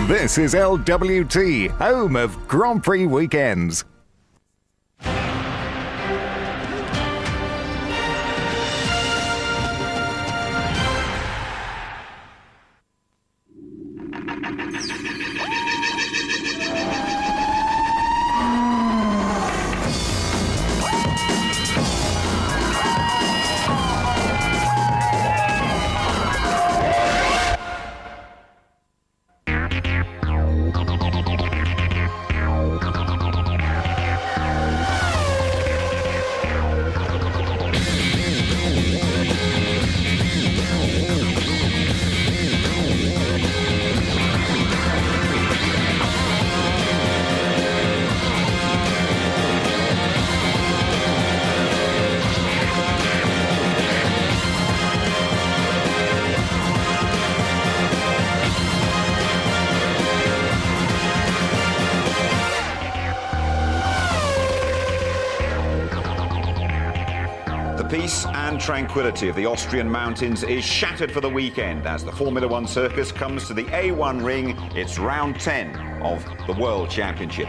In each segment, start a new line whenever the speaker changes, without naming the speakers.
This is LWT, home of Grand Prix weekends.
The peace and tranquility of the Austrian mountains is shattered for the weekend as the Formula One circus comes to the A1 ring. It's round 10 of the World Championship.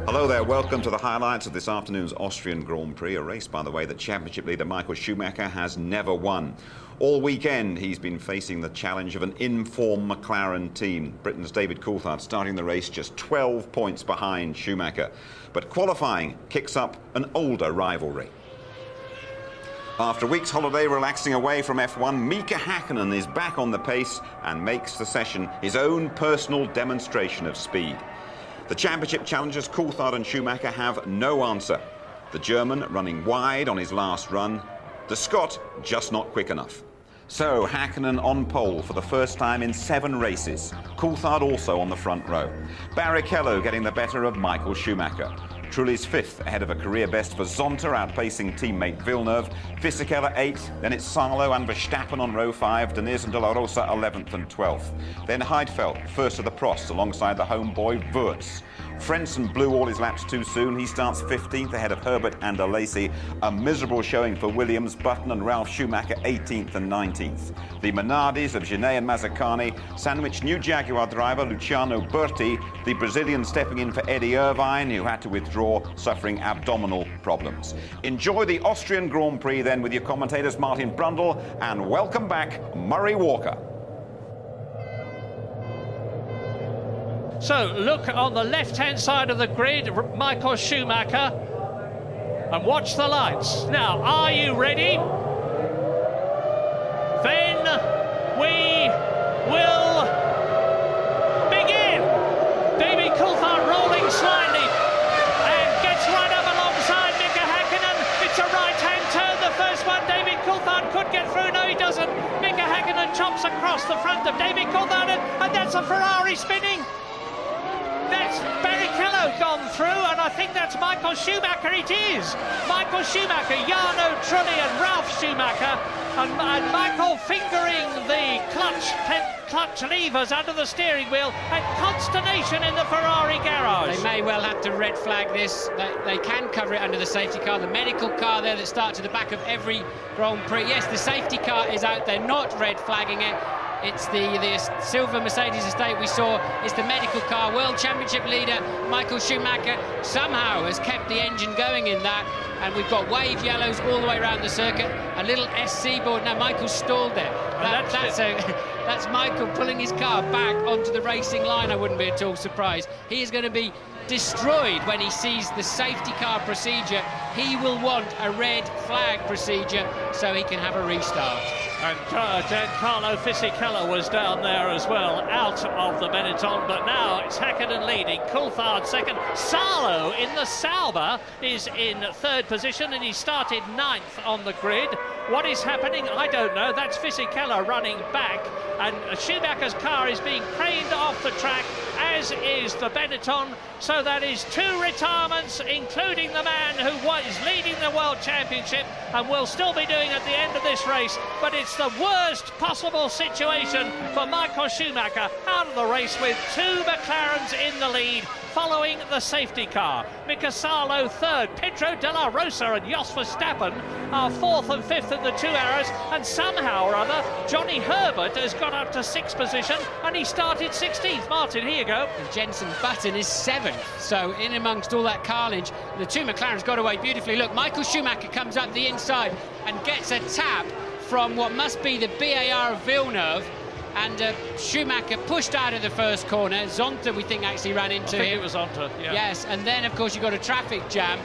Hello there, welcome to the highlights of this afternoon's Austrian Grand Prix, a race, by the way, that championship leader Michael Schumacher has never won. All weekend he's been facing the challenge of an in-form McLaren team. Britain's David Coulthard starting the race just 12 points behind Schumacher. But qualifying kicks up an older rivalry. After a week's holiday relaxing away from F1, Mika Häkkinen is back on the pace and makes the session his own personal demonstration of speed. The championship challengers Coulthard and Schumacher have no answer. The German running wide on his last run, the Scot just not quick enough. So Häkkinen on pole for the first time in 7 races. Coulthard also on the front row. Barrichello getting the better of Michael Schumacher. Trulli's 5th, ahead of a career best for Zonta, outpacing teammate Villeneuve. Fisichella 8th, then it's Salo and Verstappen on row 5, Deniz and De La Rosa 11th and 12th. Then Heidfeld, first of the Prost, alongside the homeboy Wurz. Frentzen blew all his laps too soon. He starts 15th ahead of Herbert and Alesi. A miserable showing for Williams, Button and Ralf Schumacher 18th and 19th. The Minardis of Genet and Mazzacane sandwiched new Jaguar driver Luciano Berti, the Brazilian stepping in for Eddie Irvine, who had to withdraw, suffering abdominal problems. Enjoy the Austrian Grand Prix then with your commentators Martin Brundle, and welcome back Murray Walker.
So look on the left-hand side of the grid, Michael Schumacher, and watch the lights. Now, are you ready? Then we will begin. David Coulthard rolling slightly and gets right up alongside Mika Häkkinen. It's a right-hand turn, the first one. David Coulthard could get through. No, he doesn't. Mika Häkkinen chops across the front of David Coulthard, and that's a Ferrari spinning. That's Barrichello gone through, and I think that's Michael Schumacher. It is Michael Schumacher, Jarno Trulli and Ralf Schumacher, and Michael fingering the clutch levers under the steering wheel, and consternation in the Ferrari garage.
They may well have to red flag this. They can cover it under the safety car. The medical car there that starts at the back of every Grand Prix. Yes, the safety car is out there, not red flagging it. It's the silver Mercedes estate we saw. It's the medical car. World Championship leader Michael Schumacher somehow has kept the engine going in that. And we've got wave yellows all the way around the circuit. A little SC board. Now Michael's stalled there. That's Michael pulling his car back onto the racing line. I wouldn't be at all surprised. He is going to be destroyed when he sees the safety car procedure. He will want a red flag procedure so he can have a restart.
And Giancarlo Fisichella was down there as well, out of the Benetton, but now it's Häkkinen leading, Coulthard second. Salo in the Sauber is in 3rd position, and he started 9th on the grid. What is happening? I don't know. That's Fisichella running back, and Schumacher's car is being craned off the track, as is the Benetton. So that is 2 retirements, including the man who is leading the World Championship and will still be doing at the end of this race. But it's the worst possible situation for Michael Schumacher, out of the race with 2 McLarens in the lead, following the safety car. Mika Salo 3rd, Pedro de la Rosa and Jos Verstappen are 4th and 5th and the two arrows, and somehow or other, Johnny Herbert has got up to 6th position, and he started 16th. Martin, here you go.
And Jenson Button is 7th. So in amongst all that carnage, the two McLarens got away beautifully. Look, Michael Schumacher comes up the inside and gets a tap from what must be the BAR of Villeneuve. And Schumacher pushed out of the first corner. Zonta, we think, actually ran into him.
It was Zonta, yeah.
Yes, and then, of course, you got a traffic jam.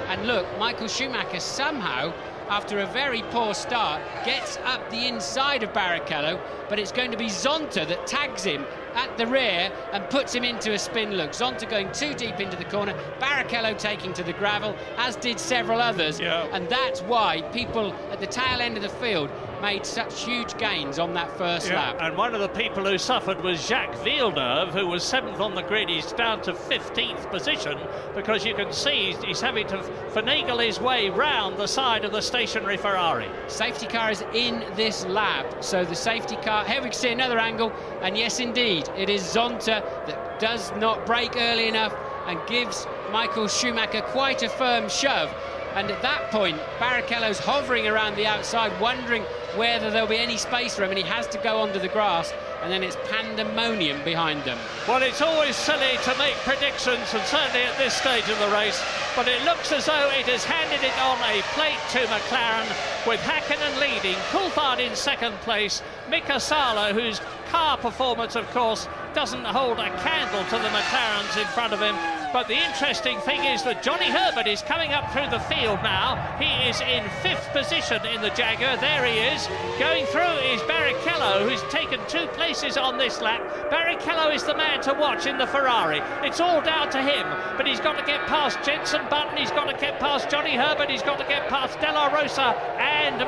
And look, Michael Schumacher somehow, after a very poor start, gets up the inside of Barrichello, but it's going to be Zonta that tags him at the rear and puts him into a spin look. Zonta going too deep into the corner, Barrichello taking to the gravel, as did several others.
Yeah.
And that's why people at the tail end of the field made such huge gains on that first lap.
And one of the people who suffered was Jacques Villeneuve, who was 7th on the grid. He's down to 15th position because you can see he's having to finagle his way round the side of the stationary Ferrari.
Safety car is in this lap, so the safety car, here we can see another angle, and yes indeed, it is Zonta that does not brake early enough and gives Michael Schumacher quite a firm shove. And at that point, Barrichello's hovering around the outside, wondering whether there'll be any space for him, and he has to go onto the grass, and then it's pandemonium behind them.
Well, it's always silly to make predictions, and certainly at this stage of the race, but it looks as though it has handed it on a plate to McLaren, with Häkkinen leading, Coulthard in 2nd place, Mika Salo, whose car performance, of course, doesn't hold a candle to the McLarens in front of him. But the interesting thing is that Johnny Herbert is coming up through the field now. He is in 5th position in the Jaguar. There he is. Going through is Barrichello, who's taken 2 places on this lap. Barrichello is the man to watch in the Ferrari. It's all down to him, but he's got to get past Jenson Button, he's got to get past Johnny Herbert, he's got to get past De La Rosa and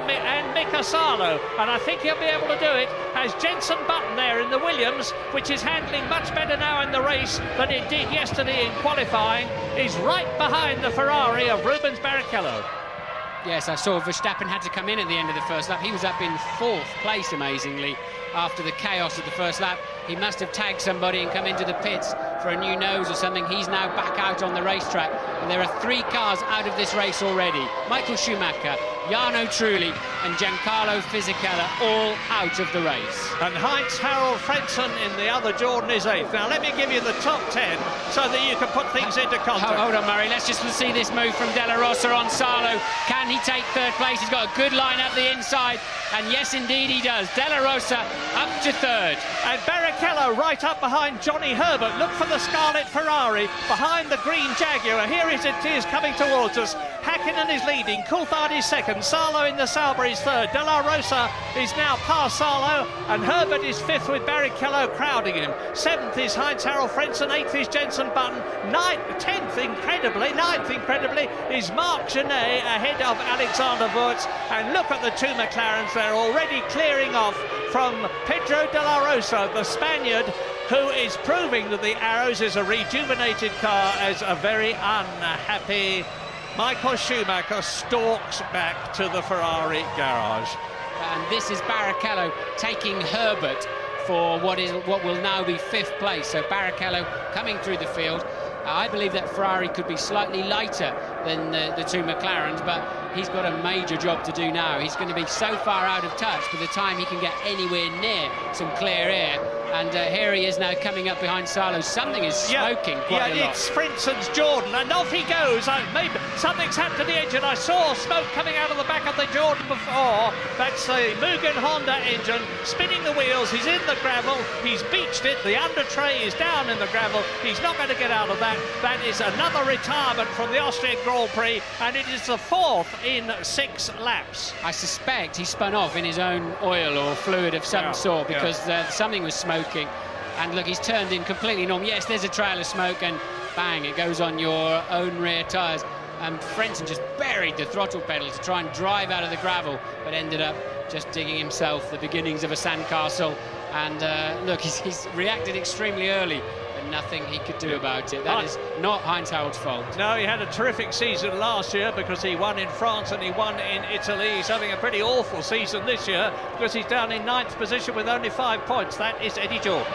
Mika Salo. And I think he'll be able to do it as Jenson Button there in the Williams, which is handling much better now in the race than it did yesterday in qualifying, is right behind the Ferrari of Rubens Barrichello.
Yes, I saw Verstappen had to come in at the end of the first lap. He was up in 4th place, amazingly, after the chaos of the first lap. He must have tagged somebody and come into the pits for a new nose or something. He's now back out on the racetrack, and there are 3 cars out of this race already. Michael Schumacher, Jarno Trulli and Giancarlo Fisichella all out of the race.
And Heinz-Harald Frentzen in the other Jordan is 8th. Now let me give you the top 10 so that you can put things into context.
Hold on, Murray, let's just see this move from De La Rosa on Salo. Can he take 3rd place? He's got a good line up the inside, and yes indeed he does. De La Rosa up to 3rd.
And Barrichello right up behind Johnny Herbert. Look for the Scarlet Ferrari behind the green Jaguar. Here it is coming towards us. Häkkinen is leading, Coulthard is 2nd, Salo in the Sauber is 3rd, De La Rosa is now past Salo, and Herbert is 5th with Barrichello crowding him. 7th is Heinz-Harald Frentzen, 8th is Jenson Button, 9th incredibly is Marc Genet ahead of Alexander Wurz. And look at the 2 McLarens, they're already clearing off from Pedro De La Rosa, the Spaniard, who is proving that the Arrows is a rejuvenated car, as a very unhappy Michael Schumacher stalks back to the Ferrari garage.
And this is Barrichello taking Herbert for what will now be 5th place. So Barrichello coming through the field. I believe that Ferrari could be slightly lighter than the 2 McLarens, but he's got a major job to do now. He's going to be so far out of touch by the time he can get anywhere near some clear air. And here he is now coming up behind Salo. Something is smoking quite a lot.
It's Frenson's Jordan, and off he goes. Maybe something's happened to the engine. I saw smoke coming out of the back of the Jordan before. That's the Mugen Honda engine spinning the wheels. He's in the gravel. He's beached it. The under tray is down in the gravel. He's not going to get out of that. That is another retirement from the Austrian Grand Prix, and it is the 4th in 6 laps.
I suspect he spun off in his own oil or fluid of some sort, because something was smoking. And look, he's turned in completely normal. Yes, there's a trail of smoke, and bang, it goes on your own rear tyres. And Frentzen just buried the throttle pedal to try and drive out of the gravel, but ended up just digging himself the beginnings of a sandcastle. And look, he's reacted extremely early, but nothing he could do about it. That is not Heinz-Harald's fault.
No, he had a terrific season last year because he won in France and he won in Italy. He's having a pretty awful season this year because he's down in 9th position with only 5 points. That is Eddie Jordan.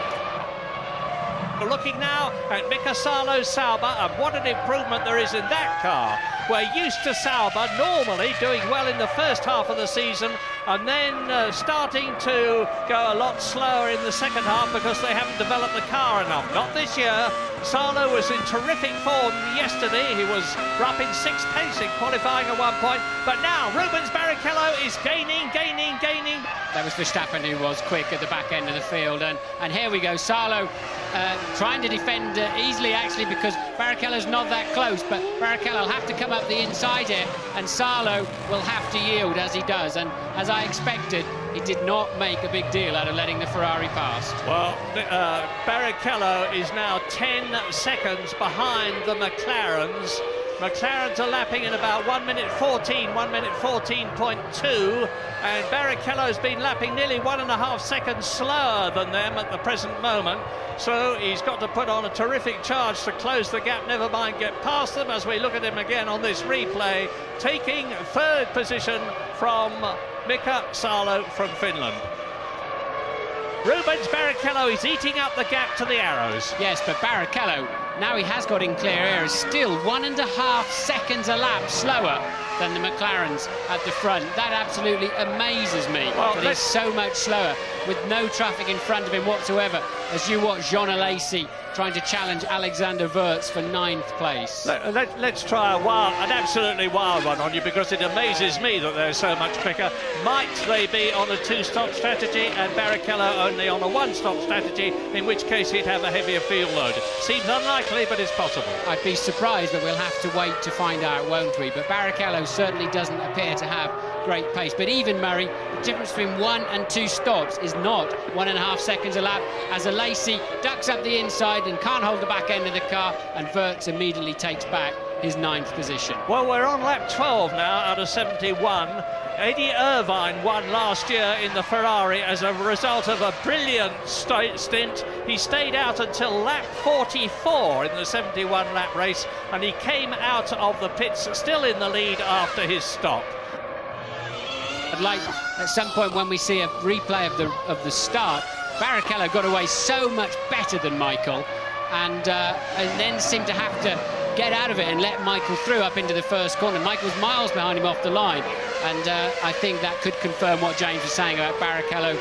We're looking now at Mika Salo's Sauber, and what an improvement there is in that car. We're used to Sauber normally doing well in the first half of the season and then starting to go a lot slower in the second half because they haven't developed the car enough. Not this year. Salo was in terrific form yesterday. He was up in 6th pace in qualifying at one point, but now Rubens Barrichello is gaining.
That was Verstappen who was quick at the back end of the field, and here we go. Salo trying to defend easily actually because Barrichello's not that close, but Barrichello will have to come up the inside here, and Salo will have to yield as he does, and as I expected, he did not make a big deal out of letting the Ferrari past.
Well, Barrichello is now 10 seconds behind the McLarens. McLarens are lapping in about 1 minute 14, 1 minute 14.2, and Barrichello's been lapping nearly 1.5 seconds slower than them at the present moment. So he's got to put on a terrific charge to close the gap, never mind get past them, as we look at him again on this replay, taking 3rd position from Mika Salo from Finland. Rubens Barrichello is eating up the gap to the arrows.
Yes, but Barrichello, now he has got in clear air, is still 1.5 seconds a lap slower than the McLarens at the front. That absolutely amazes me.
Well,
that he's so much slower with no traffic in front of him whatsoever as you watch Jean Alesi trying to challenge Alexander Wurz for 9th place.
Let's try an absolutely wild one on you, because it amazes me that they're so much quicker. Might they be on a 2-stop strategy and Barrichello only on a 1-stop strategy, in which case he'd have a heavier field load? Seems unlikely, but it's possible.
I'd be surprised, but we'll have to wait to find out, won't we? But Barrichello certainly doesn't appear to have great pace. But even, Murray, the difference between 1 and 2 stops is not 1.5 seconds a lap, as Alesi ducks up the inside and can't hold the back end of the car, and Wurz immediately takes back his 9th position.
Well, we're on lap 12 now out of 71. Eddie Irvine won last year in the Ferrari as a result of a brilliant stint. He stayed out until lap 44 in the 71 lap race, and he came out of the pits still in the lead after his stop.
I'd like at some point when we see a replay of the start, Barrichello got away so much better than Michael, and then seemed to have to get out of it and let Michael through up into the first corner. Michael's miles behind him off the line, and I think that could confirm what James was saying about Barrichello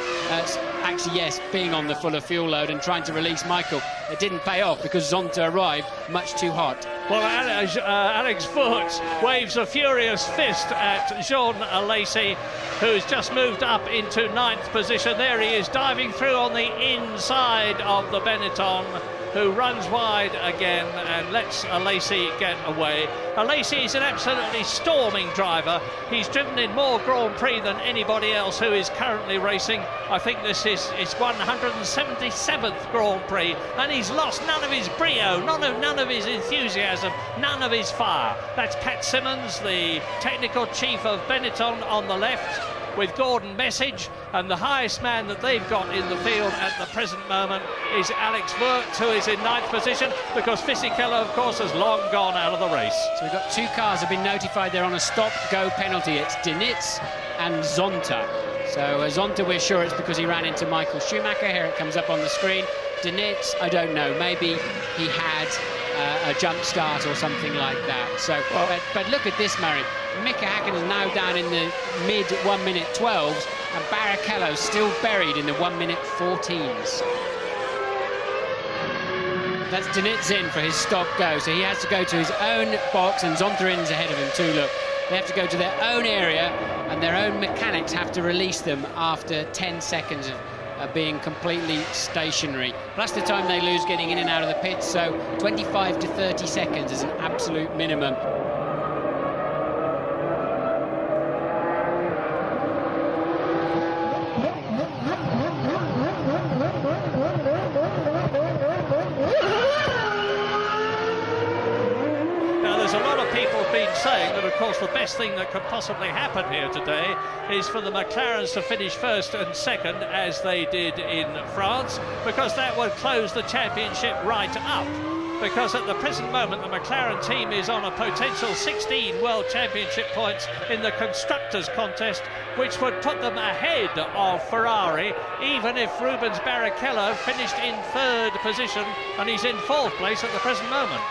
actually, yes, being on the fuller fuel load and trying to release Michael. It didn't pay off because Zonta arrived much too hot.
Well, Alex Wurz waves a furious fist at Jean Alesi, who's just moved up into 9th position. There he is, diving through on the inside of the Benetton, who runs wide again and lets Alesi get away. Alesi is an absolutely storming driver. He's driven in more Grand Prix than anybody else who is currently racing. I think this is his 177th Grand Prix, and he's lost none of his brio, none of his enthusiasm, none of his fire. That's Pat Simmons, the technical chief of Benetton, on the left, with Gordon Message, and the highest man that they've got in the field at the present moment is Alex Wurz, who is in 9th position, because Fisichella, of course, has long gone out of the race.
So we've got 2 cars have been notified they're on a stop-go penalty. It's Dinitz and Zonta. So Zonta, we're sure it's because he ran into Michael Schumacher. Here it comes up on the screen. Dinitz, I don't know, maybe he had a jump start or something like that. So, but look at this, Murray. Mika Häkkinen is now down in the mid 1 minute 12s, and Barrichello still buried in the 1 minute 14s. That's Dinitz in for his stop-go, so he has to go to his own box, and Zontarin's ahead of him too. Look, they have to go to their own area, and their own mechanics have to release them after 10 seconds of being completely stationary, plus the time they lose getting in and out of the pits. So 25 to 30 seconds is an absolute minimum.
Saying that, of course, the best thing that could possibly happen here today is for the McLarens to finish 1st and 2nd, as they did in France, because that would close the championship right up. Because at the present moment, the McLaren team is on a potential 16 World Championship points in the Constructors' Contest, which would put them ahead of Ferrari, even if Rubens Barrichello finished in 3rd position, and he's in 4th place at the present moment.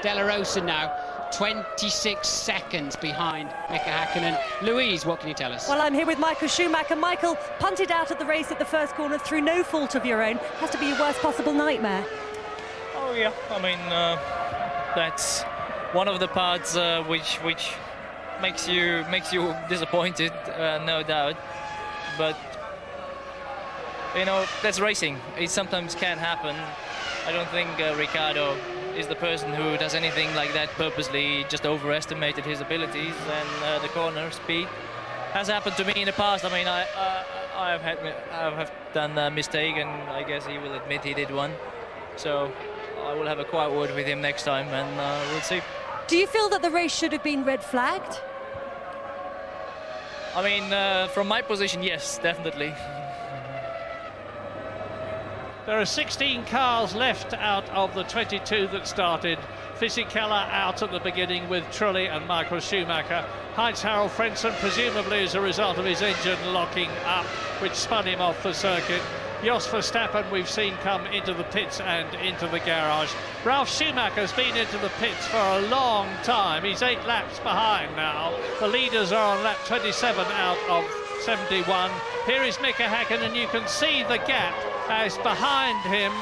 Della Rosa now 26 seconds behind Mika Häkkinen. Louise, what can you tell us?
Well, I'm here with Michael Schumacher. Michael, punted out of the race at the first corner through no fault of your own. Has to be your worst possible nightmare.
Oh yeah, I mean that's one of the parts which makes you disappointed, no doubt. But you know, that's racing. It sometimes can happen. I don't think Ricciardo is the person who does anything like that purposely. He just overestimated his abilities, and the corner speed has happened to me in the past. I mean, I have done a mistake, and I guess he will admit he did one. So I will have a quiet word with him next time, and we'll see.
Do you feel that the race should have been red flagged?
I mean, from my position, yes, definitely.
There are 16 cars left out of the 22 that started. Fisichella out at the beginning with Trulli and Michael Schumacher. Heinz-Harald Frentzen, presumably as a result of his engine locking up, which spun him off the circuit. Jos Verstappen we've seen come into the pits and into the garage. Ralf Schumacher's been into the pits for a long time. He's 8 laps behind now. The leaders are on lap 27 out of 71. Here is Mika Häkkinen, and you can see the gap as behind him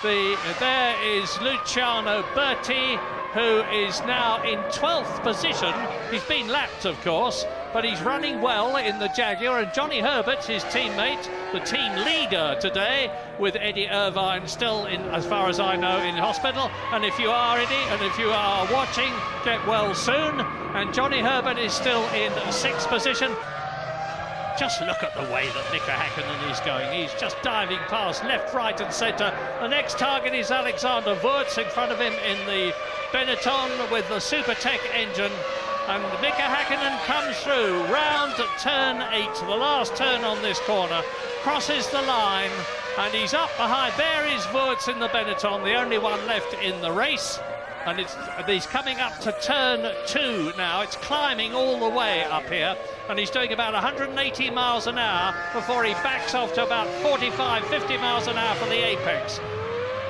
there is Luciano Berti, who is now in 12th position. He's been lapped, of course, but he's running well in the Jaguar, and Johnny Herbert, his teammate, the team leader today, with Eddie Irvine still, in, as far as I know, in hospital. And if you are Eddie, and if you are watching, get well soon. And Johnny Herbert is still in 6th position. Just look at the way that Mika Häkkinen is going. He's just diving past left, right and centre. The next target is Alexander Wurz in front of him in the Benetton with the Supertech engine. And Mika Häkkinen comes through round turn 8, the last turn on this corner, crosses the line, and he's up behind. There is Wurz in the Benetton, the only one left in the race. And he's coming up to turn 2 now. It's climbing all the way up here, and he's doing about 180 miles an hour before he backs off to about 45, 50 miles an hour for the apex.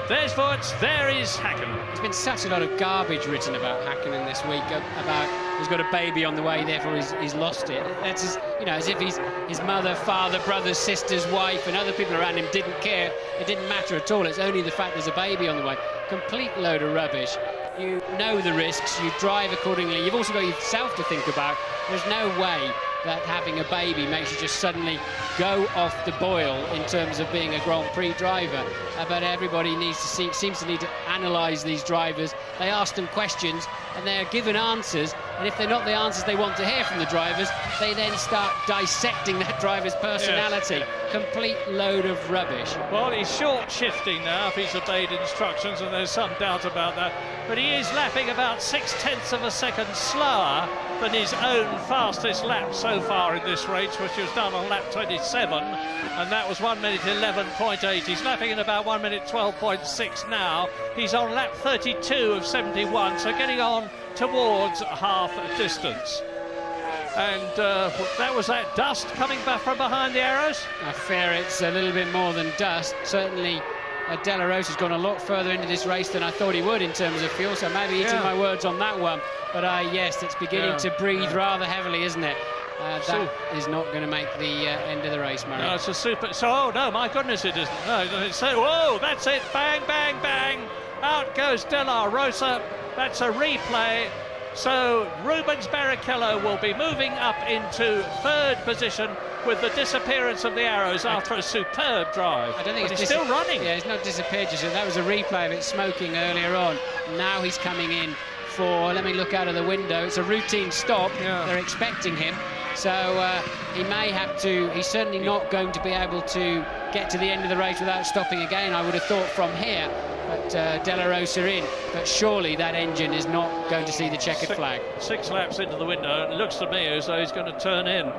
There's Wurz, there is Häkkinen.
There's been such a lot of garbage written about Häkkinen this week, about he's got a baby on the way, therefore he's lost it. That's as, you know, as if his mother, father, brothers, sisters, wife and other people around him didn't care. It didn't matter at all. It's only the fact there's a baby on the way. Complete load of rubbish. You know the risks, you drive accordingly. You've also got yourself to think about. There's no way that having a baby makes you just suddenly go off the boil in terms of being a Grand Prix driver. But everybody seems to need to analyse these drivers. They ask them questions and they're given answers, and if they're not the answers they want to hear from the drivers, they then start dissecting that driver's personality. Yes. Complete load of rubbish.
Well, he's short shifting now if he's obeyed instructions, and there's some doubt about that. But he is lapping about 0.6 of a second slower than his own fastest lap so far in this race, which was done on lap 27, and that was 1 minute 11.8. He's lapping in about 1 minute 12.6 now. He's on lap 32 of 71, so getting on towards half distance. And that was that dust coming back from behind the arrows?
I fear it's a little bit more than dust. Certainly Della Rosa's gone a lot further into this race than I thought he would in terms of fuel, so maybe eating my words on that one. But yes, it's beginning to breathe rather heavily, isn't it? That is not going to make the end of the race, Murray.
No, it's a super... So, oh, no, my goodness, it isn't. No, it's so... Whoa, that's it. Bang, bang, bang. Out goes Della Rosa. That's a replay. So Rubens Barrichello will be moving up into 3rd position with the disappearance of the arrows after a superb drive.
I don't think
it's still running.
Yeah, it's not disappeared just yet. That was a replay of it smoking earlier on. Now he's coming in for, let me look out of the window, it's a routine stop. They're expecting him. So he may have to, he's certainly not going to be able to get to the end of the race without stopping again, I would have thought, from here. But Della Rosa in, but surely that engine is not going to see the checkered flag. 6
laps into the window, it looks to me as though he's going to turn in.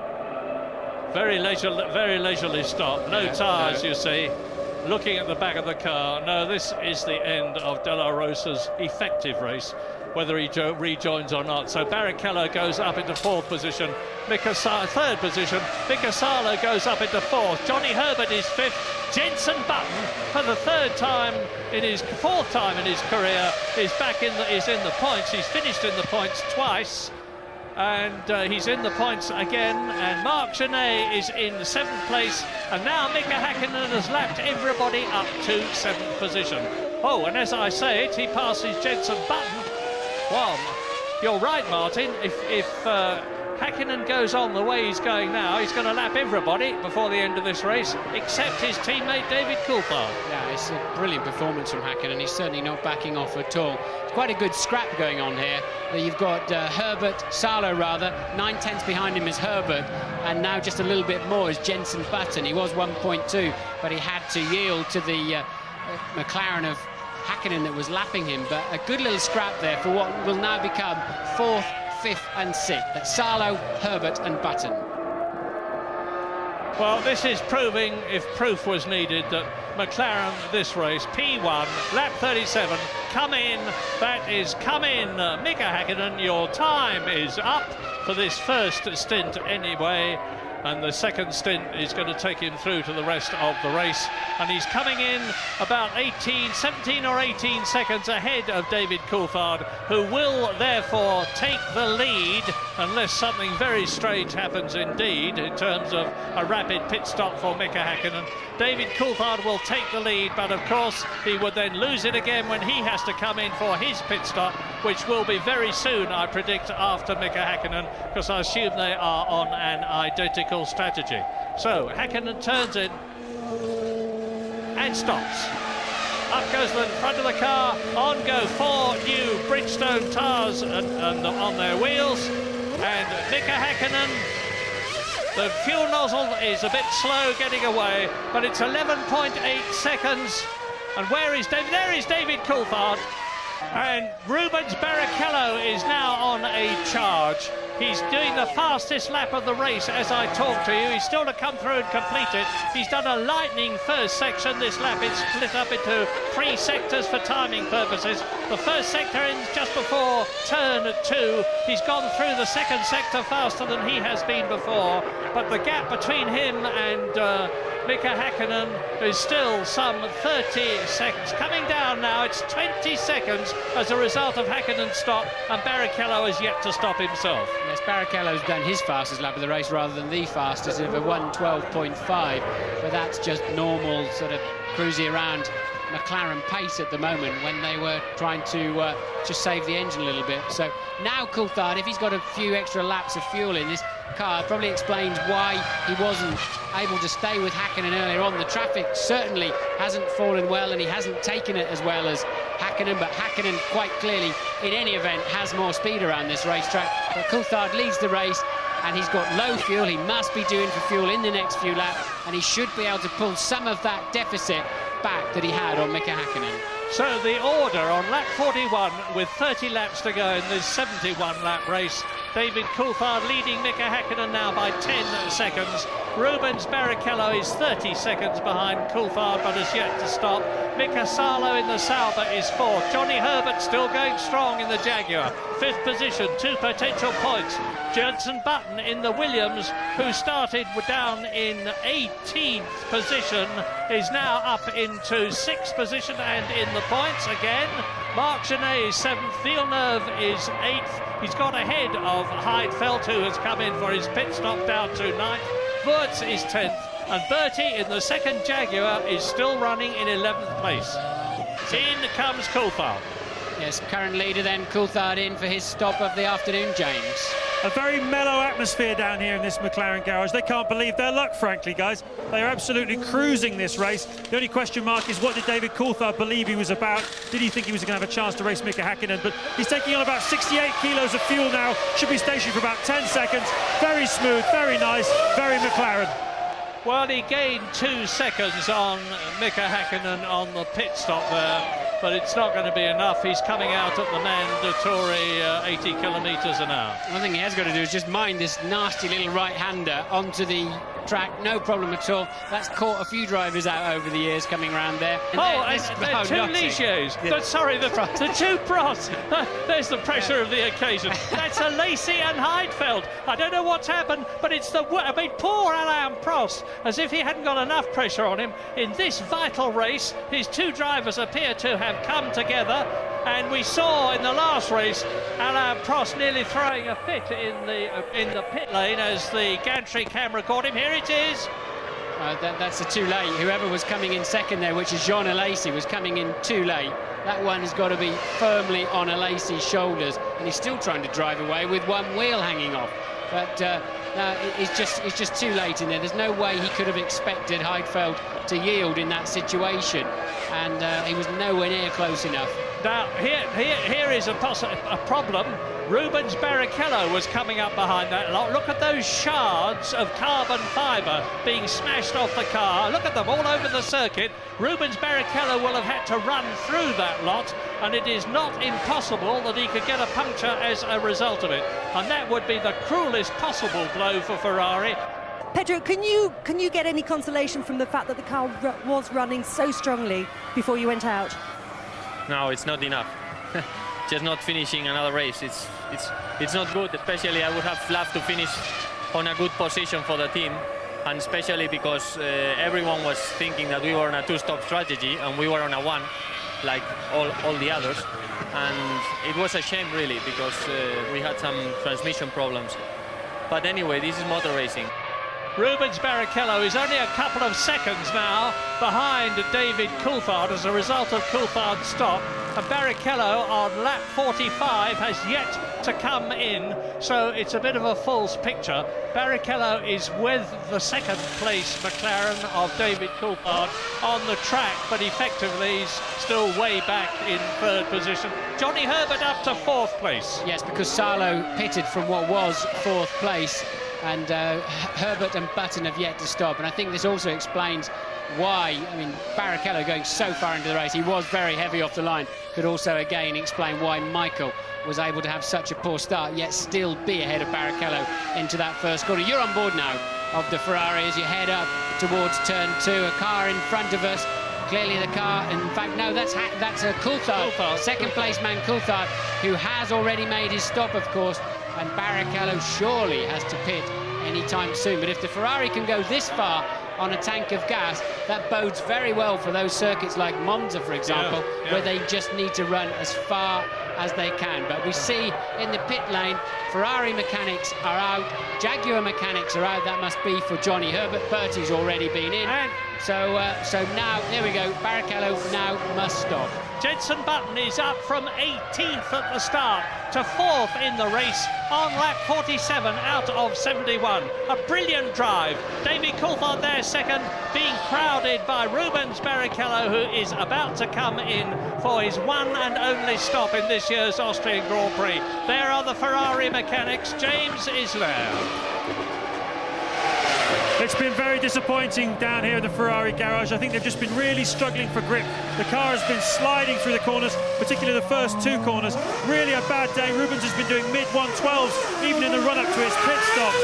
Very leisurely stop, no tyres, you see. Looking at the back of the car, no, this is the end of Della Rosa's effective race. whether he rejoins or not. So Barrichello goes up into fourth position, third position. Mika Salo goes up into fourth. Johnny Herbert is fifth. Jenson Button, for the fourth time in his career, is in the points. He's finished in the points twice, and he's in the points again. And Marc Genet is in seventh place, and now Mika Häkkinen has lapped everybody up to seventh position. Oh, and as I say it, he passes Jenson Button. Well, you're right, Martin. If Häkkinen goes on the way he's going now, he's going to lap everybody before the end of this race, except his teammate David Coulthard.
Yeah, it's a brilliant performance from Häkkinen. He's certainly not backing off at all. It's quite a good scrap going on here. You've got Salo, 9/10 behind him is Herbert, and now just a little bit more is Jenson Button. He was 1.2, but he had to yield to the McLaren of Häkkinen that was lapping him. But a good little scrap there for what will now become fourth, fifth and sixth. That's Salo, Herbert and Button.
Well, this is proving, if proof was needed, that McLaren this race, P1, lap 37, come in. That is come in. Mika Häkkinen, your time is up for this first stint anyway. And the second stint is going to take him through to the rest of the race. And he's coming in about 17 or 18 seconds ahead of David Coulthard, who will therefore take the lead, unless something very strange happens indeed in terms of a rapid pit stop for Mika Häkkinen. David Coulthard will take the lead, but of course he would then lose it again when he has to come in for his pit stop, which will be very soon, I predict, after Mika Häkkinen, because I assume they are on an identical strategy. So Häkkinen turns in and stops. Up goes the front of the car. On go four new Bridgestone tyres on their wheels, and Mika Häkkinen, the fuel nozzle is a bit slow getting away, but it's 11.8 seconds. And where is David? There is David Coulthard. And Rubens Barrichello is now on a charge. He's doing the fastest lap of the race as I talk to you. He's still to come through and complete it. He's done a lightning first section. This lap is split up into 3 sectors for timing purposes. The first sector ends just before turn 2. He's gone through the second sector faster than he has been before. But the gap between him and Mika Häkkinen is still some 30 seconds. Coming down now, it's 20 seconds as a result of Häkkinen's stop, and Barrichello has yet to stop himself.
Yes, Barrichello's done his fastest lap of the race rather than the fastest of a 1:12.5, but that's just normal sort of cruising around McLaren pace at the moment when they were trying to just save the engine a little bit. So now Coulthard, if he's got a few extra laps of fuel in this car, it probably explains why he wasn't able to stay with Häkkinen earlier on. The traffic certainly hasn't fallen well, and he hasn't taken it as well as Häkkinen, but Häkkinen quite clearly, in any event, has more speed around this racetrack. But Coulthard leads the race, and he's got low fuel. He must be doing for fuel in the next few laps, and he should be able to pull some of that deficit back that he had on Mika Häkkinen.
So the order on lap 41 with 30 laps to go in this 71-lap race. David Coulthard leading Mika Häkkinen now by 10 seconds. Rubens Barrichello is 30 seconds behind Coulthard, but has yet to stop. Mika Salo in the Sauber is fourth. Johnny Herbert still going strong in the Jaguar. Fifth position, 2 potential points. Jenson Button in the Williams, who started down in 18th position, is now up into 6th position and in the points again. Marc Genet is 7th. Villeneuve is 8th. He's got ahead of Heidfeld, who has come in for his pit stop, down to 9th. Wurz is 10th. And Bertie in the second Jaguar is still running in 11th place. In comes Coulthard.
Yes, current leader then, Coulthard in for his stop of the afternoon, James.
A very mellow atmosphere down here in this McLaren garage. They can't believe their luck, frankly, guys. They are absolutely cruising this race. The only question mark is, what did David Coulthard believe he was about? Did he think he was going to have a chance to race Mika Häkkinen? But he's taking on about 68 kilos of fuel now. Should be stationed for about 10 seconds. Very smooth, very nice, very McLaren.
Well, he gained 2 seconds on Mika Häkkinen on the pit stop there, but it's not going to be enough. He's coming out at the mandatory 80 kilometres an hour.
One thing he has got to do is just mind this nasty little right-hander onto the track, no problem at all. That's caught a few drivers out over the years coming around there. And
they're two Ligios. Sorry, the two Prosts. There's the pressure of the occasion. That's a Lacey and Heidfeld. I don't know what's happened, but it's poor Alain Prost, as if he hadn't got enough pressure on him in this vital race. His two drivers appear to have come together, and we saw in the last race Alain Prost nearly throwing a fit in the pit lane as the gantry camera caught him. Here it is.
That's too late. Whoever was coming in second there, which is Jean Alesi, was coming in too late. That one has got to be firmly on Alesi's shoulders, and he's still trying to drive away with one wheel hanging off. But it's just too late in there. There's no way he could have expected Heidfeld to yield in that situation, and he was nowhere near close enough.
Now, here is a problem. Rubens Barrichello was coming up behind that lot. Look at those shards of carbon fibre being smashed off the car. Look at them all over the circuit. Rubens Barrichello will have had to run through that lot, and it is not impossible that he could get a puncture as a result of it. And that would be the cruelest possible blow for Ferrari.
Pedro, can you get any consolation from the fact that the car was running so strongly before you went out?
No, it's not enough. Just not finishing another race. It's not good. Especially, I would have loved to finish on a good position for the team, and especially because everyone was thinking that we were on a two-stop strategy and we were on a one, like all the others. And it was a shame, really, because we had some transmission problems. But anyway, this is motor racing.
Rubens Barrichello is only a couple of seconds now behind David Coulthard as a result of Coulthard's stop. And Barrichello on lap 45 has yet to come in, so it's a bit of a false picture. Barrichello is with the second place McLaren of David Coulthard on the track, but effectively he's still way back in third position. Johnny Herbert up to fourth place.
Yes, because Salo pitted from what was fourth place, and Herbert and Button have yet to stop, and I think this also explains why, I mean, Barrichello going so far into the race, he was very heavy off the line, could also again explain why Michael was able to have such a poor start yet still be ahead of Barrichello into that first corner. You're on board now of the Ferrari as you head up towards turn 2, a car in front of us. Clearly the car, in fact, no, that's a Coulthard, second place man Coulthard, who has already made his stop, of course, and Barrichello surely has to pit anytime soon. But if the Ferrari can go this far on a tank of gas, that bodes very well for those circuits like Monza, for example, where they just need to run as far as they can. But we see in the pit lane, Ferrari mechanics are out, Jaguar mechanics are out. That must be for Johnny Herbert. Bertie's already been in. So now, there we go, Barrichello now must stop.
Jenson Button is up from 18th at the start to 4th in the race on lap 47 out of 71. A brilliant drive. David Coulthard there second, being crowded by Rubens Barrichello, who is about to come in for his one and only stop in this year's Austrian Grand Prix. There are the Ferrari mechanics. James is there.
It's been very disappointing down here in the Ferrari garage. I think they've just been really struggling for grip. The car has been sliding through the corners, particularly the first two corners. Really a bad day. Rubens has been doing mid-112s, even in the run-up to his pit stop.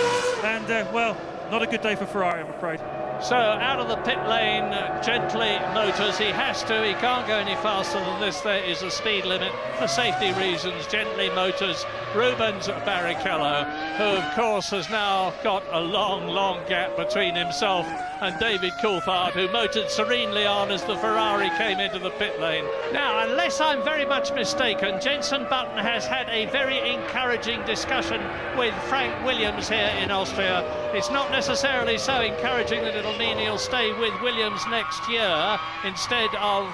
And, well, not a good day for Ferrari, I'm afraid.
So out of the pit lane, Gently Motors. He has to, he can't go any faster than this. There is a speed limit for safety reasons. Gently Motors, Rubens Barrichello, who of course has now got a long gap between himself and David Coulthard, who motored serenely on as the Ferrari came into the pit lane. Now, unless I'm very much mistaken, Jenson Button has had a very encouraging discussion with Frank Williams here in Austria. It's not necessarily so encouraging that it'll mean he'll stay with Williams next year instead of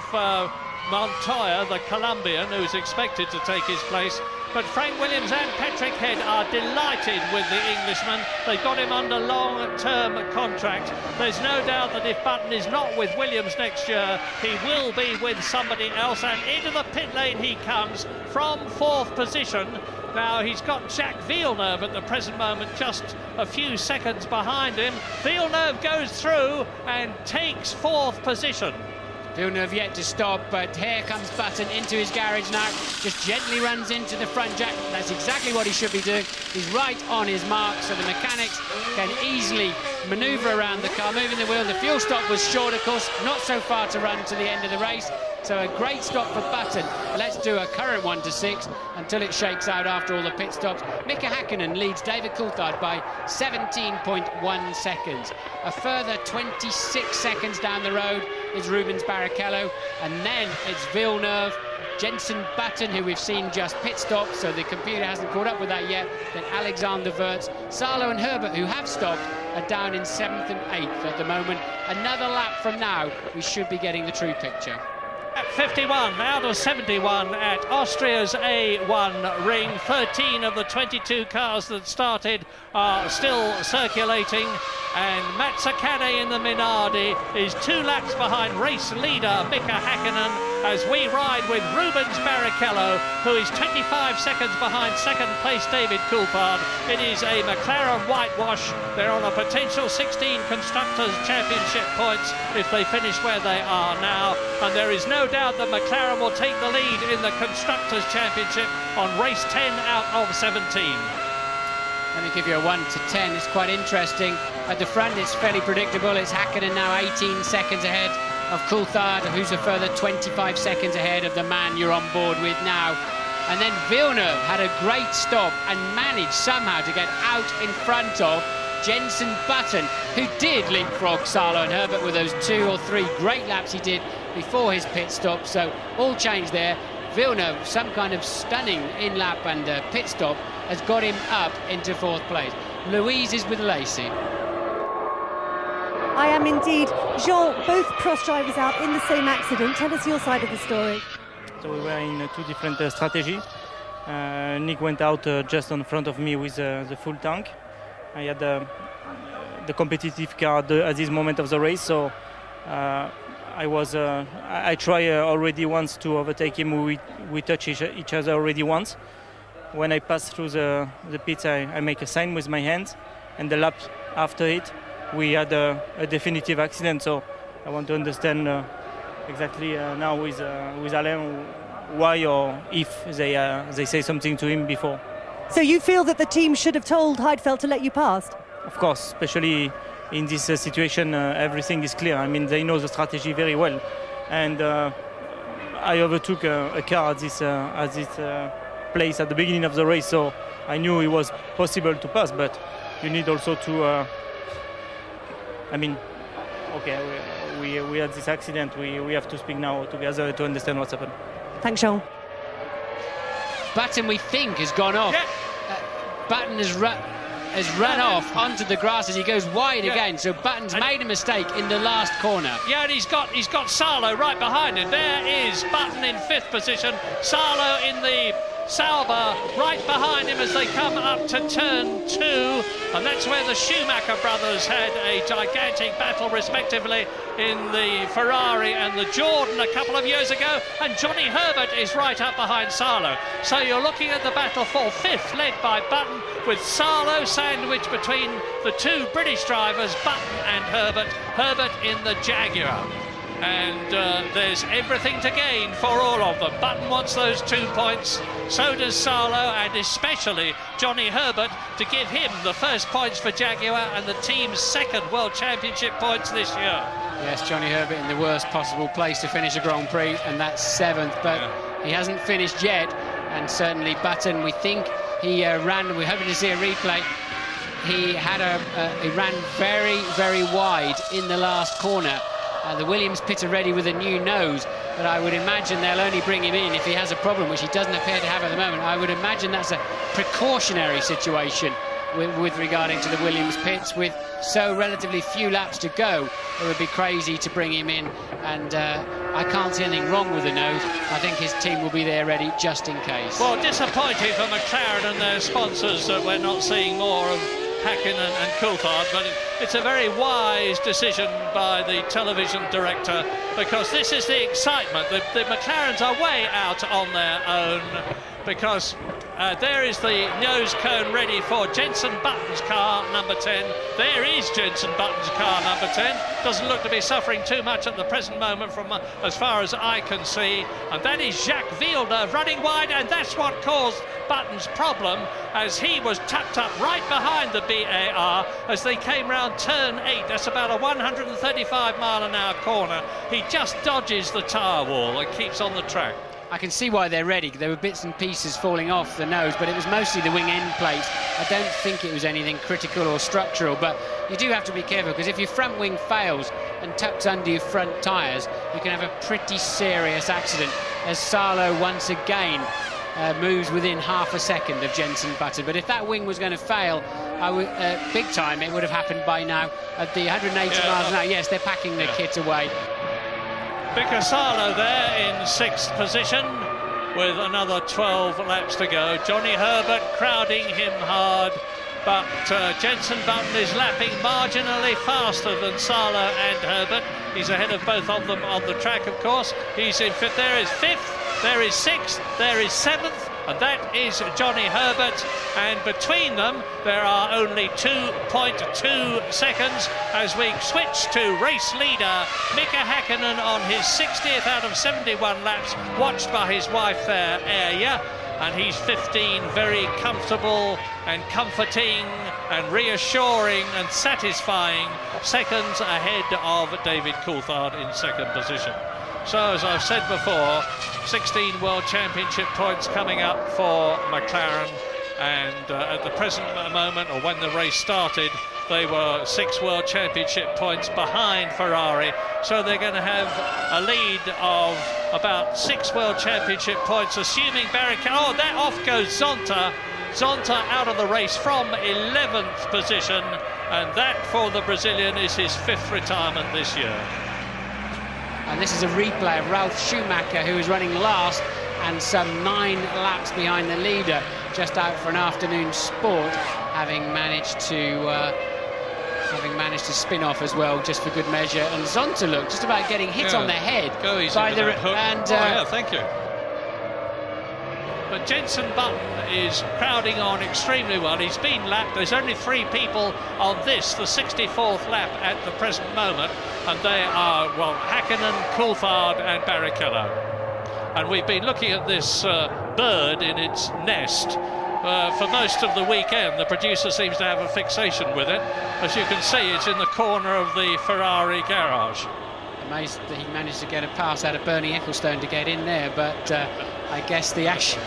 Montoya, the Colombian, who's expected to take his place. But Frank Williams and Patrick Head are delighted with the Englishman. They've got him under long-term contract. There's no doubt that if Button is not with Williams next year, he will be with somebody else. And into the pit lane he comes from fourth position. Now, he's got Jacques Villeneuve at the present moment just a few seconds behind him. Villeneuve goes through and takes fourth position.
Villeneuve yet to stop, but here comes Button into his garage now. Just gently runs into the front jack. That's exactly what he should be doing. He's right on his mark, so the mechanics can easily manoeuvre around the car, moving the wheel. The fuel stop was short, of course, not so far to run to the end of the race. So a great stop for Button. Let's do a current 1 to 6 until it shakes out after all the pit stops. Mika Häkkinen leads David Coulthard by 17.1 seconds. A further 26 seconds down the road is Rubens Barrichello, and then it's Villeneuve, Jenson Button, who we've seen just pit stop, so the computer hasn't caught up with that yet. Then Alexander Wirtz, Salo and Herbert, who have stopped, are down in 7th and 8th at the moment. Another lap from now, we should be getting the true picture.
At 51 out of 71 at Austria's A1 ring. 13 of the 22 cars that started are still circulating, and Mazzacane in the Minardi is 2 laps behind race leader Mika Häkkinen as we ride with Rubens Barrichello, who is 25 seconds behind second place David Coulthard. It is a McLaren whitewash. They're on a potential 16 Constructors' Championship points if they finish where they are now, and there is no doubt that McLaren will take the lead in the Constructors' Championship on race 10 out of 17.
Let me give you a 1 to 10. It's quite interesting. At the front, it's fairly predictable. It's Häkkinen now 18 seconds ahead of Coulthard, who's a further 25 seconds ahead of the man you're on board with now. And then Villeneuve had a great stop and managed somehow to get out in front of Jenson Button, who did leapfrog Salo and Herbert with those 2 or 3 great laps he did before his pit stop. So all changed there. Villeneuve, some kind of stunning in-lap and pit stop, has got him up into 4th place. Louise is with Lacey.
I am indeed. Jean, both cross drivers out in the same accident. Tell us your side of the story.
So we were in 2 different strategies. Nick went out just in front of me with the full tank. I had the competitive car at this moment of the race, so I tried already once to overtake him. We touched each other already once. When I pass through the pits, I make a sign with my hands, and the lap after it, we had a definitive accident. So I want to understand exactly now with Alain why or if they say something to him before.
So you feel that the team should have told Heidfeld to let you past?
Of course, especially in this situation, everything is clear. I mean, they know the strategy very well, and I overtook a car at this place at the beginning of the race, so I knew it was possible to pass. But you need also to. I mean, okay, we had this accident. We have to speak now together to understand what's happened.
Thanks, Jean.
Button, we think, has gone off.
Yeah.
Button has run off onto the grass as he goes wide again. So Button's made a mistake in the last corner.
Yeah, and he's got Salo right behind him. There is Button in 5th position. Salo in the Sauber right behind him as they come up to turn 2, and that's where the Schumacher brothers had a gigantic battle respectively in the Ferrari and the Jordan a couple of years ago, and Johnny Herbert is right up behind Salo. So you're looking at the battle for 5th, led by Button, with Salo sandwiched between the 2 British drivers, Button and Herbert in the Jaguar. And there's everything to gain for all of them. Button wants those 2 points, so does Salo, and especially Johnny Herbert, to give him the first points for Jaguar and the team's 2nd World Championship points this year.
Yes, Johnny Herbert in the worst possible place to finish a Grand Prix, and that's 7th, but he hasn't finished yet. And certainly Button, we think he ran, we're hoping to see a replay, he ran very, very wide in the last corner. The Williams pit are ready with a new nose, but I would imagine they'll only bring him in if he has a problem, which he doesn't appear to have at the moment. I would imagine that's a precautionary situation with regarding to the Williams pits. With so relatively few laps to go, it would be crazy to bring him in, and I can't see anything wrong with the nose. I think his team will be there ready just in case.
Well, disappointing for McLaren and their sponsors that we're not seeing more of Häkkinen and Coulthard, but it's a very wise decision by the television director, because this is the excitement. The McLarens are way out on their own, because there is the nose cone ready for Jenson Button's car, number 10. There is Jenson Button's car, number 10. Doesn't look to be suffering too much at the present moment from as far as I can see. And that is Jacques Villeneuve running wide, and that's what caused Button's problem, as he was tucked up right behind the BAR as they came round around turn 8. That's about a 135 mile an hour corner. He just dodges the tyre wall and keeps on the track.
I can see why they're ready. There were bits and pieces falling off the nose, but it was mostly the wing end plates. I don't think it was anything critical or structural, but you do have to be careful, because if your front wing fails and tucks under your front tyres, you can have a pretty serious accident, as Salo once again moves within half a second of Jenson Button. But if that wing was going to fail big time, it would have happened by now at the 180 miles an hour. Yes, they're packing the kit away.
Mika Salo there in 6th position with another 12 laps to go. Johnny Herbert crowding him hard, but Jenson Button is lapping marginally faster than Salo and Herbert. He's ahead of both of them on the track, of course. He's in 5th. There is 5th, there is 6th, there is 7th, and that is Johnny Herbert. And between them, there are only 2.2 seconds as we switch to race leader Mika Häkkinen on his 60th out of 71 laps, watched by his wife there, Erja. And he's 15, very comfortable and comforting and reassuring and satisfying seconds ahead of David Coulthard in 2nd position. So, as I've said before, 16 World Championship points coming up for McLaren, and at the present moment, or when the race started, they were 6 World Championship points behind Ferrari, so they're going to have a lead of about 6 World Championship points, assuming Barrichello. Oh, there off goes Zonta. Zonta out of the race from 11th position, and that for the Brazilian is his 5th retirement this year.
And this is a replay of Ralf Schumacher, who is running last and some 9 laps behind the leader, just out for an afternoon sport, having managed to spin off as well, just for good measure. And Zonta, look, just about getting hit on the head by the hook.
Thank you. But Jenson Button is crowding on extremely well. He's been lapped. There's only 3 people on this, the 64th lap at the present moment, and they are, well, Häkkinen, Coulthard and Barrichello. And we've been looking at this bird in its nest for most of the weekend. The producer seems to have a fixation with it. As you can see, it's in the corner of the Ferrari garage.
Amazed that he managed to get a pass out of Bernie Ecclestone to get in there, but I guess the action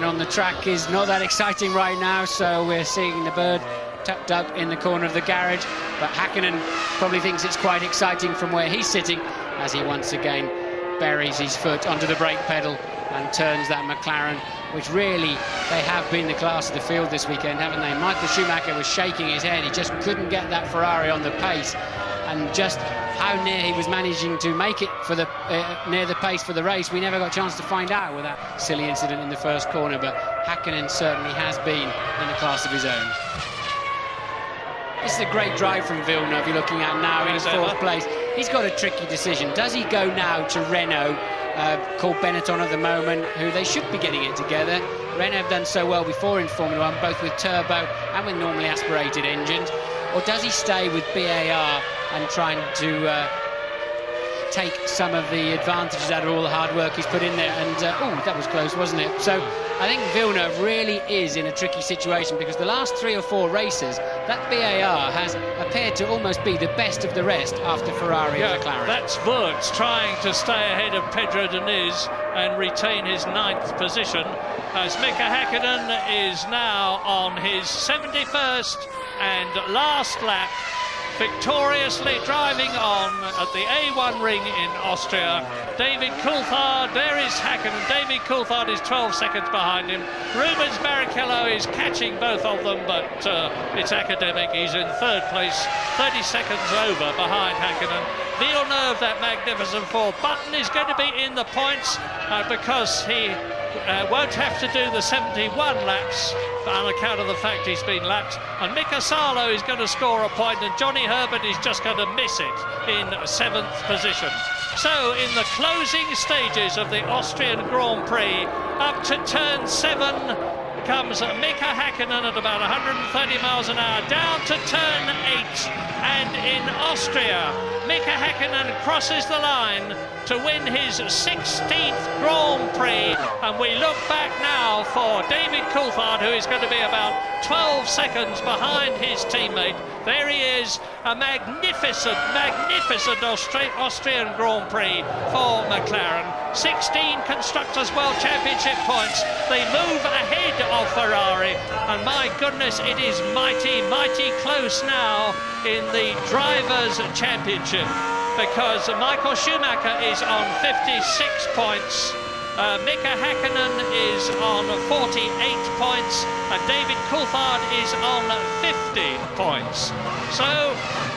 on the track is not that exciting right now, so we're seeing the bird tucked up in the corner of the garage. But Häkkinen probably thinks it's quite exciting from where he's sitting, as he once again buries his foot onto the brake pedal and turns that McLaren, which really, they have been the class of the field this weekend, haven't they? Michael Schumacher was shaking his head. He just couldn't get that Ferrari on the pace, and just how near he was managing to make it for the near the pace for the race, we never got a chance to find out with that silly incident in the first corner. But Häkkinen certainly has been in a class of his own. This is a great drive from Villeneuve you're looking at now in his 4th place. He's got a tricky decision. Does he go now to Renault, called Benetton at the moment, who they should be getting it together? Renault have done so well before in Formula 1, both with turbo and with normally aspirated engines. Or does he stay with BAR and trying to take some of the advantages out of all the hard work he's put in there? And oh, that was close, wasn't it? So I think Villeneuve really is in a tricky situation, because the last 3 or 4 races, that BAR has appeared to almost be the best of the rest after Ferrari and McLaren.
That's Wurz trying to stay ahead of Pedro Diniz and retain his 9th position, as Mika Häkkinen is now on his 71st and last lap, victoriously driving on at the A1 ring in Austria. David Coulthard, there is Häkkinen. David Coulthard is 12 seconds behind him. Rubens Barrichello is catching both of them, but it's academic. He's in 3rd place, 30 seconds over behind Häkkinen. Villeneuve, that magnificent 4th. Button is going to be in the points because he won't have to do the 71 laps on account of the fact he's been lapped. And Mika Salo is going to score a point, and Johnny Herbert is just going to miss it in 7th position. So in the closing stages of the Austrian Grand Prix, up to turn 7 comes Mika Häkkinen at about 130 miles an hour, down to turn 8, and in Austria Mika Häkkinen crosses the line to win his 16th Grand Prix, and we look back now for David Coulthard, who is going to be about 12 seconds behind his teammate. There he is, a magnificent Austrian Grand Prix for McLaren. 16 Constructors' World Championship points. They move ahead of Ferrari, and my goodness, it is mighty close now in the Drivers' Championship, because Michael Schumacher is on 56 points. Mika Häkkinen is on 48 points, and David Coulthard is on 50 points. So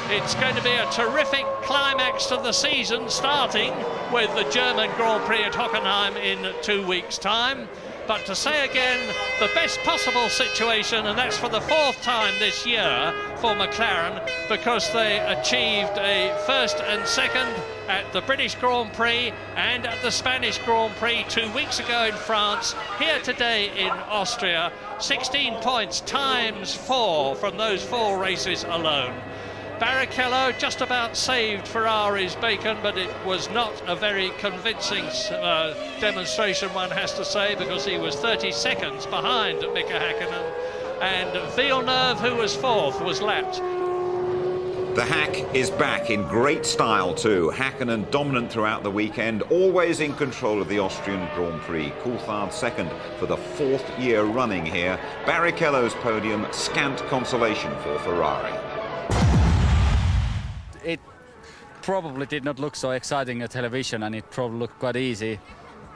it's going to be a terrific climax to the season, starting with the German Grand Prix at Hockenheim in 2 weeks' time. But to say again, the best possible situation, and that's for the 4th time this year for McLaren, because they achieved a 1st and 2nd at the British Grand Prix and at the Spanish Grand Prix 2 weeks ago in France, here today in Austria. 16 points times 4 from those 4 races alone. Barrichello just about saved Ferrari's bacon, but it was not a very convincing demonstration, one has to say, because he was 30 seconds behind Mika Häkkinen, and Villeneuve, who was 4th, was lapped.
The Hack is back in great style too. Häkkinen dominant throughout the weekend, always in control of the Austrian Grand Prix. Coulthard 2nd for the 4th year running here. Barrichello's podium, scant consolation for Ferrari.
It probably did not look so exciting on television, and it probably looked quite easy.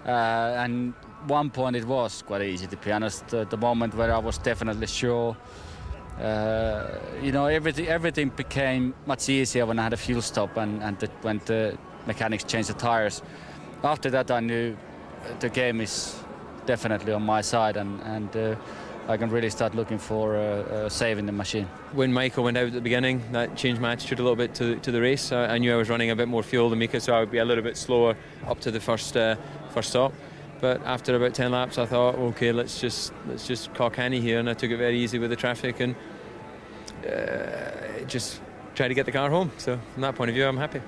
And one point it was quite easy, to be honest. The moment where I was definitely sure, everything became much easier when I had a fuel stop and when the mechanics changed the tires. After that, I knew the game is definitely on my side, and I can really start looking for saving the machine.
When Michael went out at the beginning, that changed my attitude a little bit to the race. I knew I was running a bit more fuel than Mika, so I would be a little bit slower up to the first stop. But after about 10 laps, I thought, okay, let's just cock Hanny here, and I took it very easy with the traffic and just tried to get the car home. So from that point of view, I'm happy.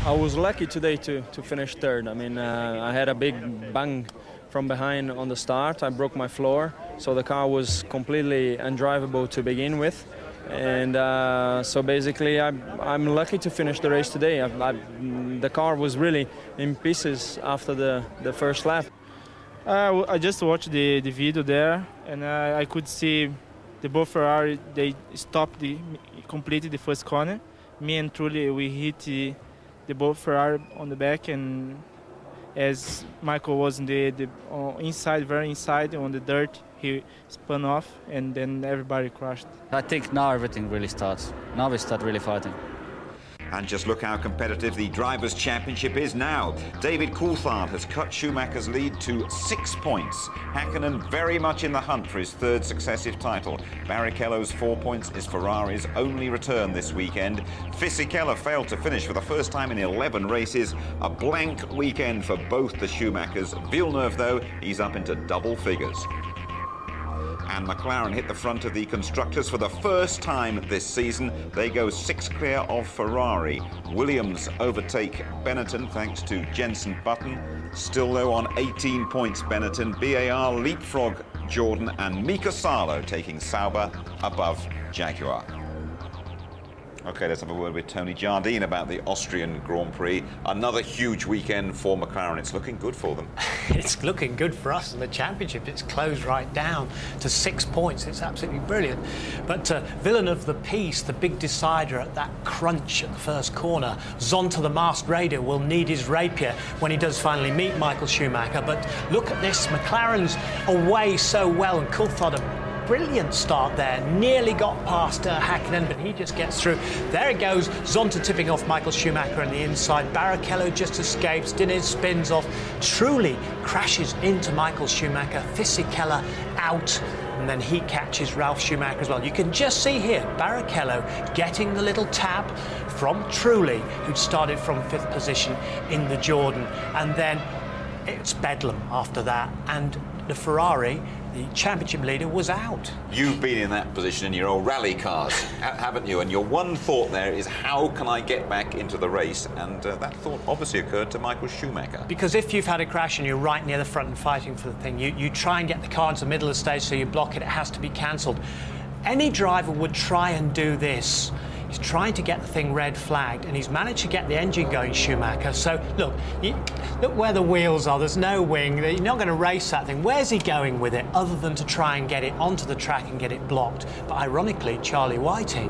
I was lucky today to finish 3rd. I mean, I had a big bang from behind on the start. I broke my floor, so the car was completely undrivable to begin with. And so basically I'm lucky to finish the race today. The car was really in pieces after the first lap.
I just watched the video there, and I could see the both Ferrari, they stopped completely the first corner. Me and Trulli, we hit the both Ferrari on the back, and as Michael was in the inside, very inside on the dirt, he spun off, and then everybody crashed.
I think now everything really starts. Now we start really fighting.
And just look how competitive the Drivers' Championship is now. David Coulthard has cut Schumacher's lead to 6 points. Häkkinen very much in the hunt for his 3rd successive title. Barrichello's 4 points is Ferrari's only return this weekend. Fisichella failed to finish for the first time in 11 races. A blank weekend for both the Schumachers. Villeneuve, though, he's up into double figures. And McLaren hit the front of the constructors for the first time this season. They go 6 clear of Ferrari. Williams overtake Benetton thanks to Jenson Button. Still though on 18 points Benetton. BAR leapfrog Jordan, and Mika Salo taking Sauber above Jaguar. OK, let's have a word with Tony Jardine about the Austrian Grand Prix. Another huge weekend for McLaren. It's looking good for them.
It's looking good for us in the championship. It's closed right down to 6 points. It's absolutely brilliant. But Villeneuve, the piece, the big decider at that crunch at the first corner. Zonta, the masked raider, will need his rapier when he does finally meet Michael Schumacher. But look at this. McLaren's away so well, and Coulthard brilliant start there, nearly got past Häkkinen, but he just gets through. There it goes, Zonta tipping off Michael Schumacher on the inside. Barrichello just escapes, Diniz spins off, Trulli crashes into Michael Schumacher, Fisichella out, and then he catches Ralf Schumacher as well. You can just see here, Barrichello getting the little tap from Trulli, who'd started from 5th position in the Jordan, and then it's bedlam after that, and the Ferrari the championship leader was out.
You've been in that position in your old rally cars, haven't you? And your one thought there is, how can I get back into the race? And that thought obviously occurred to Michael Schumacher.
Because if you've had a crash and you're right near the front and fighting for the thing, you try and get the car into the middle of the stage, so you block it, it has to be cancelled. Any driver would try and do this. He's trying to get the thing red flagged, and he's managed to get the engine going, Schumacher. So look where the wheels are. There's no wing. You're not going to race that thing. Where's he going with it, other than to try and get it onto the track and get it blocked? But ironically, Charlie Whiting,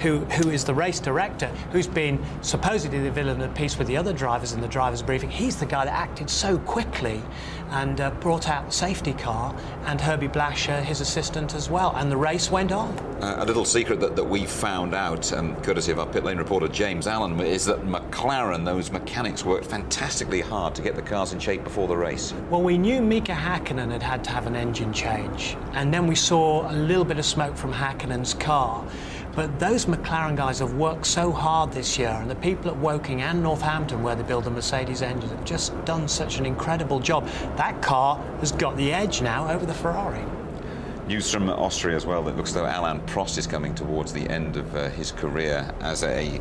who is the race director, who's been supposedly the villain of the piece with the other drivers in the driver's briefing, he's the guy that acted so quickly and brought out the safety car, and Herbie Blasher, his assistant, as well, and the race went on.
A little secret that we found out, courtesy of our pit lane reporter James Allen, is that McLaren, those mechanics, worked fantastically hard to get the cars in shape before the race.
Well, we knew Mika Häkkinen had to have an engine change, and then we saw a little bit of smoke from Häkkinen's car. But those McLaren guys have worked so hard this year, and the people at Woking and Northampton, where they build the Mercedes engines, have just done such an incredible job. That car has got the edge now over the Ferrari.
News from Austria as well. It looks as though Alain Prost is coming towards the end of his career as a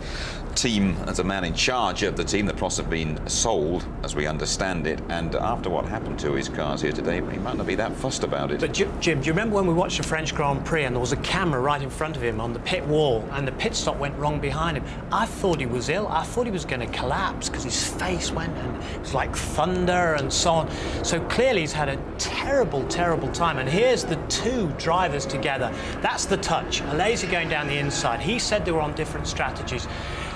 man in charge of the team. The Prost have been sold, as we understand it, and after what happened to his cars here today, he might not be that fussed about it.
But Jim, do you remember when we watched the French Grand Prix and there was a camera right in front of him on the pit wall, and the pit stop went wrong behind him? I thought he was ill. I thought he was going to collapse because his face went, and it was like thunder and so on. So clearly he's had a terrible, terrible time. And here's the two drivers together. That's the touch. A laser going down the inside. He said they were on different strategies.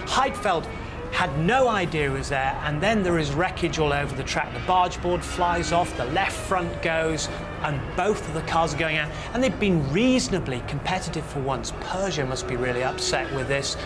Heidfeld had no idea he was there, and then there is wreckage all over the track. The barge board flies off, the left front goes, and both of the cars are going out, and they've been reasonably competitive for once. Persia must be really upset with this.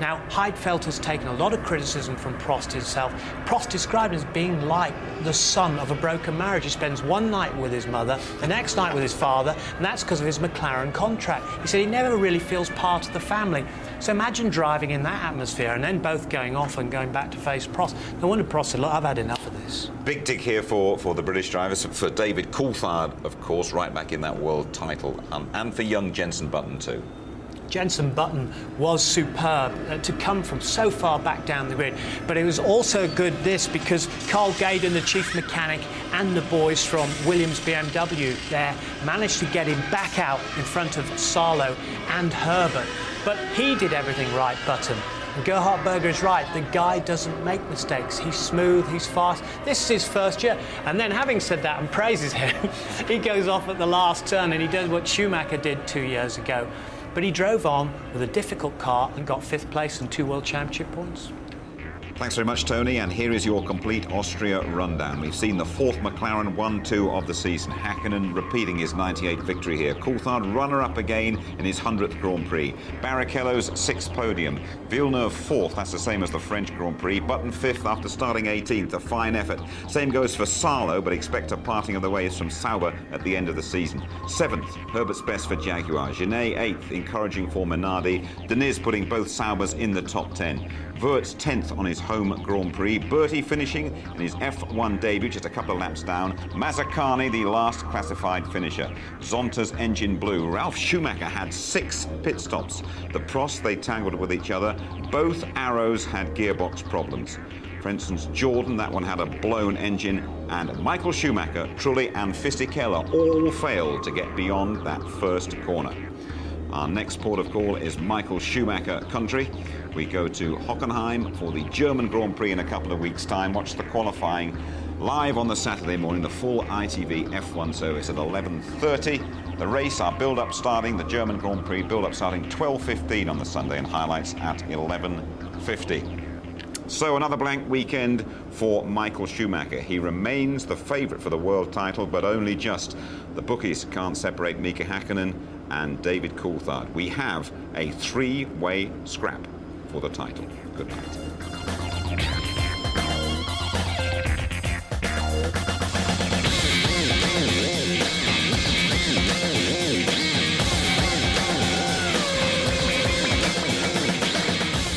Now, Heidfeld has taken a lot of criticism from Prost himself. Prost described as being like the son of a broken marriage. He spends one night with his mother, the next night with his father, and that's because of his McLaren contract. He said he never really feels part of the family. So imagine driving in that atmosphere and then both going off and going back to face Prost. No wonder Prost said, look, I've had enough of this.
Big dig here for the British drivers, for David Coulthard, of course, right back in that world title, and for young Jenson Button too.
Jenson Button was superb to come from so far back down the grid, but it was also good because Carl Gaydon, the chief mechanic, and the boys from Williams BMW there managed to get him back out in front of Salo and Herbert. But he did everything right, Button. And Gerhard Berger is right. The guy doesn't make mistakes. He's smooth, he's fast. This is his first year. And then, having said that and praises him, he goes off at the last turn and he does what Schumacher did 2 years ago. But he drove on with a difficult car and got 5th place and 2 World Championship points.
Thanks very much, Tony, and here is your complete Austria rundown. We've seen the 4th McLaren 1-2 of the season. Häkkinen repeating his 98th victory here. Coulthard runner-up again in his 100th Grand Prix. Barrichello's 6th podium. Villeneuve 4th, that's the same as the French Grand Prix. Button 5th after starting 18th, a fine effort. Same goes for Salo, but expect a parting of the ways from Sauber at the end of the season. 7th, Herbert's best for Jaguar. Genet 8th, encouraging for Minardi. Deniz putting both Saubers in the top 10. Wirtz 10th on his home Grand Prix. Bertie finishing in his F1 debut, just a couple of laps down. Mazzacani, the last classified finisher. Zonta's engine blew. Ralf Schumacher had 6 pit stops. The Prost, they tangled with each other. Both Arrows had gearbox problems. For instance, Jordan, that one had a blown engine, and Michael Schumacher, Trulli and Fisichella all failed to get beyond that first corner. Our next port of call is Michael Schumacher country. We go to Hockenheim for the German Grand Prix in a couple of weeks' time. Watch the qualifying live on the Saturday morning, the full ITV F1 service at 11:30. The race, our build-up starting, the German Grand Prix build-up starting 12:15 on the Sunday, and highlights at 11:50. So another blank weekend for Michael Schumacher. He remains the favourite for the world title, but only just. The bookies can't separate Mika Häkkinen and David Coulthard. We have a 3-way scrap for the title. Good night.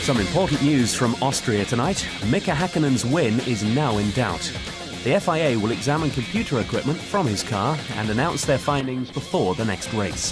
Some important news from Austria tonight. Mika Häkkinen's win is now in doubt. The FIA will examine computer equipment from his car and announce their findings before the next race.